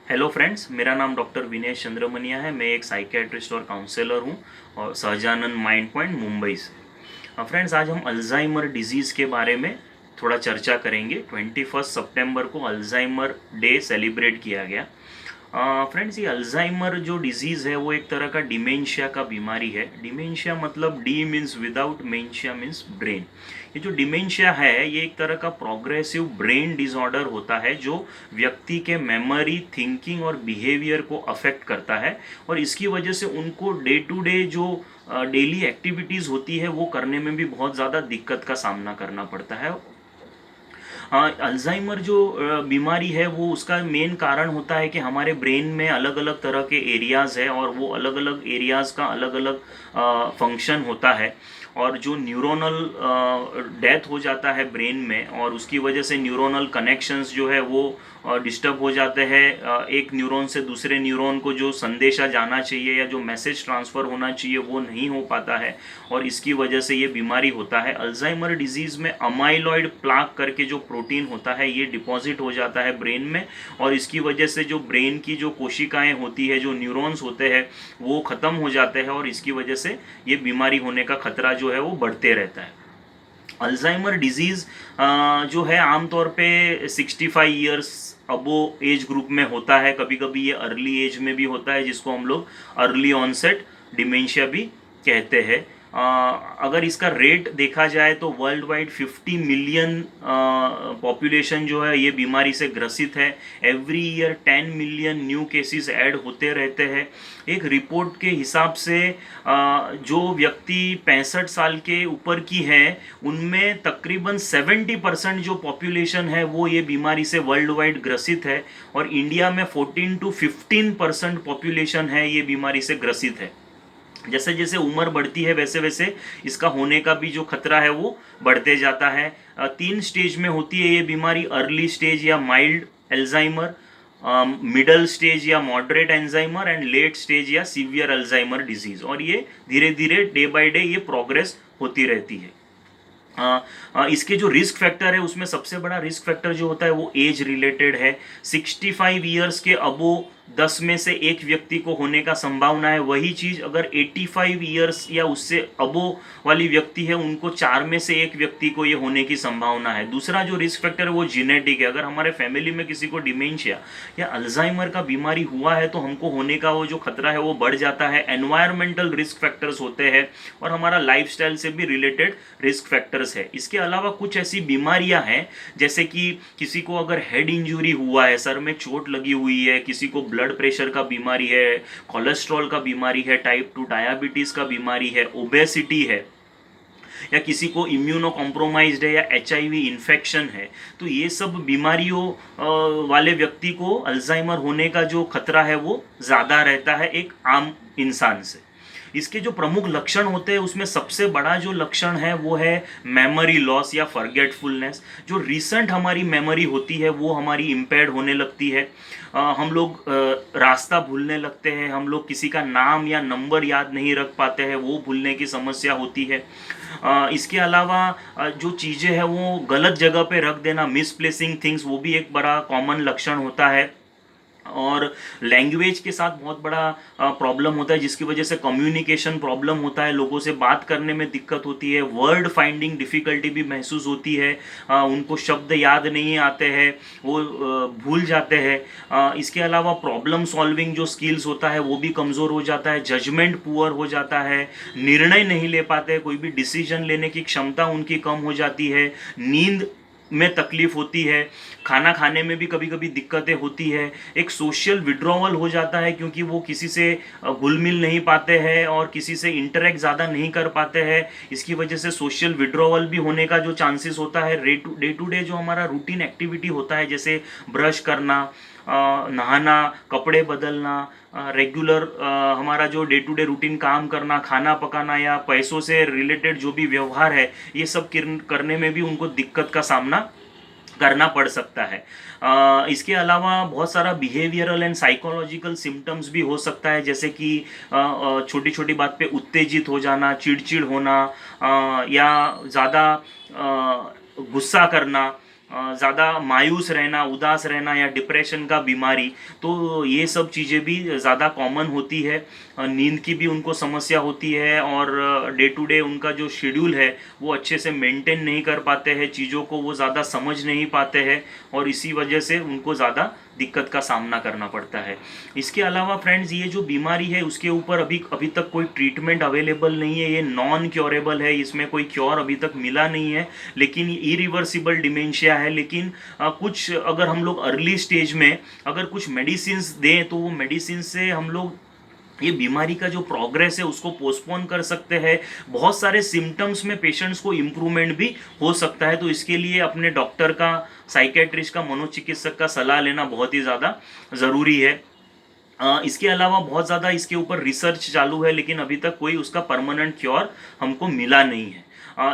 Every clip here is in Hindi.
हेलो फ्रेंड्स, मेरा नाम डॉक्टर विनय चंद्रमनिया है। मैं एक साइकियाट्रिस्ट और काउंसलर हूँ और सहजानंद माइंड पॉइंट मुंबई से। फ्रेंड्स, आज हम अल्जाइमर डिजीज़ के बारे में थोड़ा चर्चा करेंगे। 21 सितंबर को अल्जाइमर डे सेलिब्रेट किया गया। फ्रेंड्स, ये अल्जाइमर जो डिजीज़ है वो एक तरह का डिमेंशिया का बीमारी है। डिमेंशिया मतलब D means without, mentia means brain. ये जो डिमेंशिया है ये एक तरह का प्रोग्रेसिव ब्रेन डिसऑर्डर होता है जो व्यक्ति के मेमोरी, थिंकिंग और बिहेवियर को अफेक्ट करता है और इसकी वजह से उनको डे टू डे जो डेली एक्टिविटीज़ होती है वो करने में भी बहुत ज़्यादा दिक्कत का सामना करना पड़ता है। अल्जाइमर जो बीमारी है वो उसका मेन कारण होता है कि हमारे ब्रेन में अलग अलग तरह के एरियाज़ है और वो अलग अलग एरियाज़ का अलग अलग फंक्शन होता है और जो न्यूरोनल डेथ हो जाता है ब्रेन में और उसकी वजह से न्यूरोनल कनेक्शंस जो है वो डिस्टर्ब हो जाते हैं। एक न्यूरॉन से दूसरे न्यूरॉन को जो संदेशा जाना चाहिए या जो मैसेज ट्रांसफ़र होना चाहिए वो नहीं हो पाता है और इसकी वजह से ये बीमारी होता है। अल्जाइमर डिजीज़ में अमाइलॉइड प्लाक करके जो प्रोटीन होता है ये डिपॉजिट हो जाता है ब्रेन में और इसकी वजह से जो ब्रेन की जो कोशिकाएं होती है, जो न्यूरॉन्स होते हैं वो ख़त्म हो जाते हैं और इसकी वजह से ये बीमारी होने का खतरा जो है वो बढ़ते रहता है। अल्जाइमर डिजीज़ जो है आमतौर पे 65 ईयर्स अबो एज ग्रुप में होता है। कभी कभी ये अर्ली एज में भी होता है जिसको हम लोग अर्ली ऑनसेट डिमेंशिया भी कहते हैं। अगर इसका रेट देखा जाए तो वर्ल्ड वाइड 50 मिलियन पॉपुलेशन जो है ये बीमारी से ग्रसित है। Every year 10 million new cases add होते रहते हैं। एक रिपोर्ट के हिसाब से जो व्यक्ति 65 साल के ऊपर की हैं उनमें तकरीबन 70% जो पॉपुलेशन है वो ये बीमारी से वर्ल्ड वाइड ग्रसित है और इंडिया में 14 to 15% पॉपुलेशन है ये बीमारी से ग्रसित है। जैसे जैसे उम्र बढ़ती है वैसे वैसे इसका होने का भी जो खतरा है वो बढ़ते जाता है। 3 स्टेज में होती है ये बीमारी, अर्ली स्टेज या माइल्ड अल्जाइमर, मिडल स्टेज या moderate Alzheimer and let stage या सीवियर अल्जाइमर डिजीज। और ये धीरे धीरे डे बाय डे ये प्रोग्रेस होती रहती है। इसके जो रिस्क फैक्टर है उसमें सबसे बड़ा रिस्क फैक्टर जो होता है वो एज रिलेटेड है। 65 ईयर्स के अबो 10 में से एक व्यक्ति को होने का संभावना है। वही चीज़ अगर 85 ईयर्स या उससे अबो वाली व्यक्ति है उनको 4 में से एक व्यक्ति को ये होने की संभावना है। दूसरा जो रिस्क फैक्टर है वो जेनेटिक है। अगर हमारे फैमिली में किसी को डिमेंशिया या अल्जाइमर का बीमारी हुआ है तो हमको होने का वो जो खतरा है वो बढ़ जाता है। एनवायरमेंटल रिस्क फैक्टर्स होते हैं और हमारा लाइफस्टाइल से भी रिलेटेड रिस्क फैक्टर्स है। इसके अलावा कुछ ऐसी बीमारियां हैं जैसे कि किसी को अगर हेड इंजरी हुआ है, सर में चोट लगी हुई है, किसी को ब्लड प्रेशर का बीमारी है, कोलेस्ट्रॉल का बीमारी है, टाइप 2 डायबिटीज़ का बीमारी है, ओबेसिटी है या किसी को इम्यूनो कॉम्प्रोमाइज्ड है या एचआईवी इन्फेक्शन है, तो ये सब बीमारियों वाले व्यक्ति को अल्जाइमर होने का जो खतरा है वो ज़्यादा रहता है एक आम इंसान से। इसके जो प्रमुख लक्षण होते हैं उसमें सबसे बड़ा जो लक्षण है वो है मेमोरी लॉस या फॉरगेटफुलनेस। जो रिसेंट हमारी मेमोरी होती है वो हमारी इम्पेयर्ड होने लगती है। हम लोग रास्ता भूलने लगते हैं, हम लोग किसी का नाम या नंबर याद नहीं रख पाते हैं, वो भूलने की समस्या होती है। इसके अलावा जो चीज़ें हैं वो गलत जगह पे रख देना, मिसप्लेसिंग थिंग्स, वो भी एक बड़ा कॉमन लक्षण होता है। और लैंग्वेज के साथ बहुत बड़ा प्रॉब्लम होता है जिसकी वजह से कम्युनिकेशन प्रॉब्लम होता है, लोगों से बात करने में दिक्कत होती है, वर्ड फाइंडिंग डिफ़िकल्टी भी महसूस होती है, उनको शब्द याद नहीं आते हैं, वो भूल जाते हैं। इसके अलावा प्रॉब्लम सॉल्विंग जो स्किल्स होता है वो भी कमज़ोर हो जाता है, जजमेंट पुअर हो जाता है, निर्णय नहीं ले पाते, कोई भी डिसीजन लेने की क्षमता उनकी कम हो जाती है, नींद में तकलीफ होती है, खाना खाने में भी कभी कभी दिक्कतें होती है, एक सोशल विड्रॉवल हो जाता है क्योंकि वो किसी से घुल मिल नहीं पाते हैं और किसी से इंटरेक्ट ज़्यादा नहीं कर पाते हैं। इसकी वजह से सोशल विड्रॉवल भी होने का जो चांसेस होता है। डे टू डे जो हमारा रूटीन एक्टिविटी होता है जैसे ब्रश करना, नहाना, कपड़े बदलना, रेगुलर हमारा जो डे टू डे रूटीन काम करना, खाना पकाना या पैसों से रिलेटेड जो भी व्यवहार है ये सब करने में भी उनको दिक्कत का सामना करना पड़ सकता है। इसके अलावा बहुत सारा बिहेवियरल एंड साइकोलॉजिकल सिम्टम्स भी हो सकता है जैसे कि छोटी छोटी बात पे उत्तेजित हो जाना, चिड़चिड़ होना या ज़्यादा गुस्सा करना, ज़्यादा मायूस रहना, उदास रहना या डिप्रेशन का बीमारी, तो ये सब चीज़ें भी ज़्यादा कॉमन होती है। नींद की भी उनको समस्या होती है और डे टू डे उनका जो शेड्यूल है वो अच्छे से मेंटेन नहीं कर पाते हैं, चीज़ों को वो ज़्यादा समझ नहीं पाते हैं और इसी वजह से उनको ज़्यादा दिक्कत का सामना करना पड़ता है। इसके अलावा फ्रेंड्स, ये जो बीमारी है उसके ऊपर अभी अभी तक कोई ट्रीटमेंट अवेलेबल नहीं है, ये नॉन क्योरेबल है, इसमें कोई क्योर अभी तक मिला नहीं है, लेकिन ये इरिवर्सिबल डिमेंशिया है। लेकिन कुछ अगर हम लोग अर्ली स्टेज में अगर कुछ मेडिसिन दें तो वो मेडिसिन से हम लोग ये बीमारी का जो प्रोग्रेस है उसको पोस्टपोन कर सकते हैं। बहुत सारे सिम्टम्स में पेशेंट्स को इम्प्रूवमेंट भी हो सकता है, तो इसके लिए अपने डॉक्टर का, साइकेट्रिस्ट का, मनोचिकित्सक का सलाह लेना बहुत ही ज़्यादा ज़रूरी है। इसके अलावा बहुत ज़्यादा इसके ऊपर रिसर्च चालू है, लेकिन अभी तक कोई उसका परमानेंट क्योर हमको मिला नहीं है।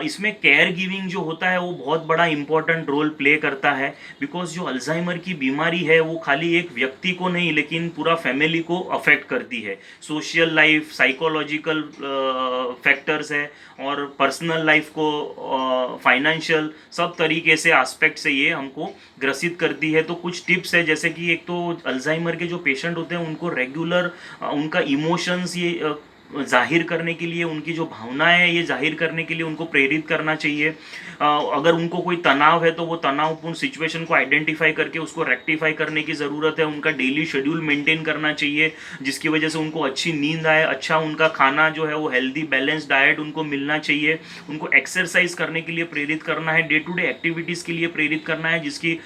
इसमें केयर गिविंग जो होता है वो बहुत बड़ा इंपॉर्टेंट रोल प्ले करता है, बिकॉज जो अल्जाइमर की बीमारी है वो खाली एक व्यक्ति को नहीं लेकिन पूरा फैमिली को अफेक्ट करती है। सोशल लाइफ, साइकोलॉजिकल फैक्टर्स है और पर्सनल लाइफ को, फाइनेंशियल, सब तरीके से एस्पेक्ट से ये हमको ग्रसित करती है। तो कुछ टिप्स है, जैसे कि एक तो अल्जाइमर के जो पेशेंट होते हैं उनको रेगुलर उनका इमोशंस ये जाहिर करने के लिए, उनकी जो भावनाएं हैं ये जाहिर करने के लिए उनको प्रेरित करना चाहिए। अगर उनको कोई तनाव है तो वो तनावपूर्ण सिचुएशन को आइडेंटिफाई करके उसको रेक्टिफाई करने की ज़रूरत है। उनका डेली शेड्यूल मेंटेन करना चाहिए जिसकी वजह से उनको अच्छी नींद आए, अच्छा उनका खाना जो है वो हेल्दी बैलेंस डाइट उनको मिलना चाहिए। उनको एक्सरसाइज करने के लिए प्रेरित करना है, डे टू डे एक्टिविटीज़ के लिए प्रेरित करना है जिसकी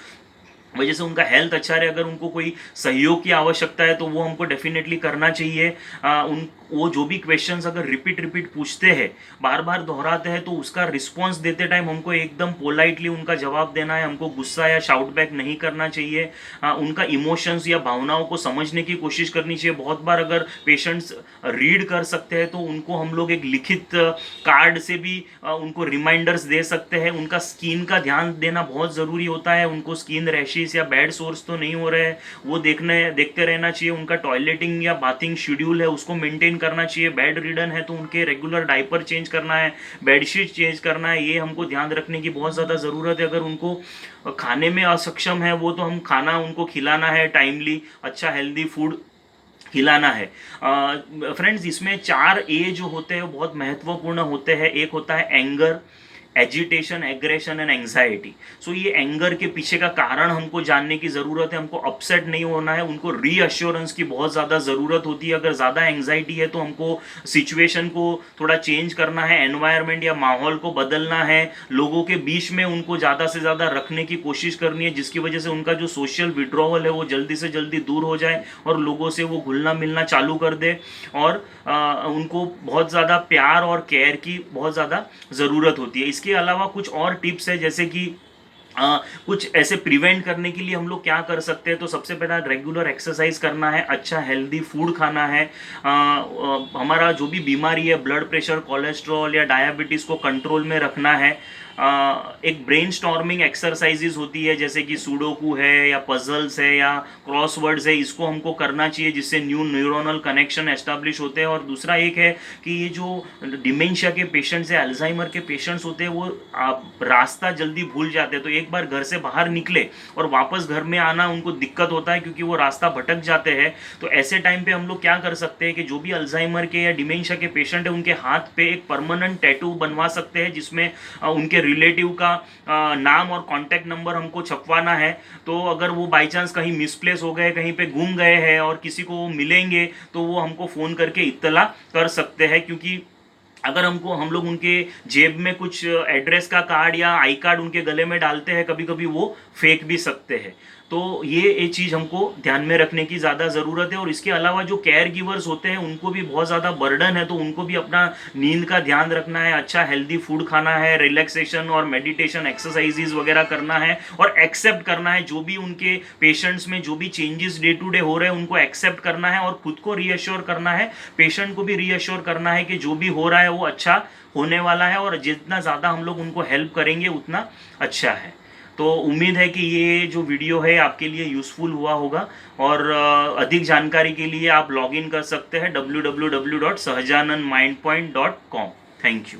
वजह से उनका हेल्थ अच्छा रहे। अगर उनको कोई सहयोग की आवश्यकता है तो वो हमको डेफिनेटली करना चाहिए। उन वो जो भी क्वेश्चंस अगर रिपीट पूछते हैं, बार बार दोहराते हैं, तो उसका रिस्पॉन्स देते टाइम हमको एकदम पोलाइटली उनका जवाब देना है। हमको गुस्सा या शाउट बैक नहीं करना चाहिए। उनका इमोशंस या भावनाओं को समझने की कोशिश करनी चाहिए। बहुत बार अगर पेशेंट्स रीड कर सकते हैं तो उनको हम लोग एक लिखित कार्ड से भी उनको रिमाइंडर्स दे सकते हैं। उनका स्किन का ध्यान देना बहुत ज़रूरी होता है। उनको स्किन रैशेस या बैड सोर्स तो नहीं हो रहे हैं वो देखते रहना चाहिए। उनका टॉयलेटिंग या बाथिंग शेड्यूल है उसको मेंटेन करना चाहिए। बेड रिडन है तो उनके रेगुलर डायपर चेंज करना है, बेडशीट चेंज करना है, ये हमको ध्यान रखने की बहुत ज़्यादा ज़रूरत है। अगर उनको खाने में असक्षम है वो तो हम खाना उनको खिलाना है, टाइमली अच्छा हेल्दी फूड खिलाना है। फ्रेंड्स, इसमें 4 ए जो होते हैं वो बहुत महत्वपूर्ण होते हैं। एक होता है anger, agitation, aggression and anxiety. So ये एंगर के पीछे का कारण हमको जानने की ज़रूरत है। हमको अपसेट नहीं होना है, उनको रीअश्योरेंस की बहुत ज़्यादा ज़रूरत होती है। अगर ज़्यादा एंग्जाइटी है तो हमको सिचुएशन को थोड़ा चेंज करना है, एनवायरनमेंट या माहौल को बदलना है, लोगों के बीच में उनको ज़्यादा से ज़्यादा रखने की कोशिश करनी है जिसकी वजह से उनका जो सोशल विड्रॉवल है वो जल्दी से जल्दी दूर हो जाए और लोगों से वो घुलना मिलना चालू कर दे। और उनको बहुत ज़्यादा प्यार और केयर की बहुत ज़्यादा ज़रूरत होती है। इसके अलावा कुछ और टिप्स है, जैसे कि कुछ ऐसे प्रिवेंट करने के लिए हम लोग क्या कर सकते हैं। तो सबसे पहला रेगुलर एक्सरसाइज करना है, अच्छा हेल्दी फूड खाना है, हमारा जो भी बीमारी है, ब्लड प्रेशर, कोलेस्ट्रॉल या डायबिटीज़ को कंट्रोल में रखना है। एक ब्रेन स्टॉर्मिंग एक्सरसाइजेज होती है जैसे कि सुडोकू है या पजल्स है या क्रॉसवर्ड्स है, इसको हमको करना चाहिए जिससे न्यू न्यूरोनल कनेक्शन एस्टाब्लिश होते हैं। और दूसरा एक है कि ये जो डिमेंशिया के पेशेंट्स है, अल्जाइमर के पेशेंट्स होते हैं, वो रास्ता जल्दी भूल जाते हैं। तो एक बार घर से बाहर निकले और वापस घर में आना उनको दिक्कत होता है क्योंकि वो रास्ता भटक जाते हैं। तो ऐसे टाइम पे हम लोग क्या कर सकते हैं कि जो भी अल्जाइमर के या डिमेंशिया के पेशेंट है उनके हाथ पे एक परमानेंट टैटू बनवा सकते हैं जिसमें उनके रिलेटिव का नाम और कांटेक्ट नंबर हमको छपवाना है। तो अगर वो बाई चांस कहीं मिसप्लेस हो गए, कहीं पे गुम गए हैं और किसी को मिलेंगे तो वो हमको फ़ोन करके इत्तला कर सकते हैं। क्योंकि अगर हम लोग उनके जेब में कुछ एड्रेस का कार्ड या आई कार्ड उनके गले में डालते हैं, कभी कभी वो फेंक भी सकते हैं। तो ये चीज़ हमको ध्यान में रखने की ज़्यादा ज़रूरत है। और इसके अलावा जो केयर गिवर्स होते हैं उनको भी बहुत ज़्यादा बर्डन है, तो उनको भी अपना नींद का ध्यान रखना है, अच्छा हेल्दी फूड खाना है, रिलैक्सेशन और मेडिटेशन एक्सरसाइजेज वगैरह करना है और एक्सेप्ट करना है जो भी उनके पेशेंट्स में जो भी चेंजेस डे टू डे हो रहे हैं उनको एक्सेप्ट करना है और खुद को रीअश्योर करना है, पेशेंट को भी रीअश्योर करना है कि जो भी हो रहा है वो अच्छा होने वाला है और जितना ज़्यादा हम लोग उनको हेल्प करेंगे उतना अच्छा है। तो उम्मीद है कि ये जो वीडियो है आपके लिए यूज़फुल हुआ होगा। और अधिक जानकारी के लिए आप लॉगिन कर सकते हैं www.sahajanandmindpoint.com। Thank you.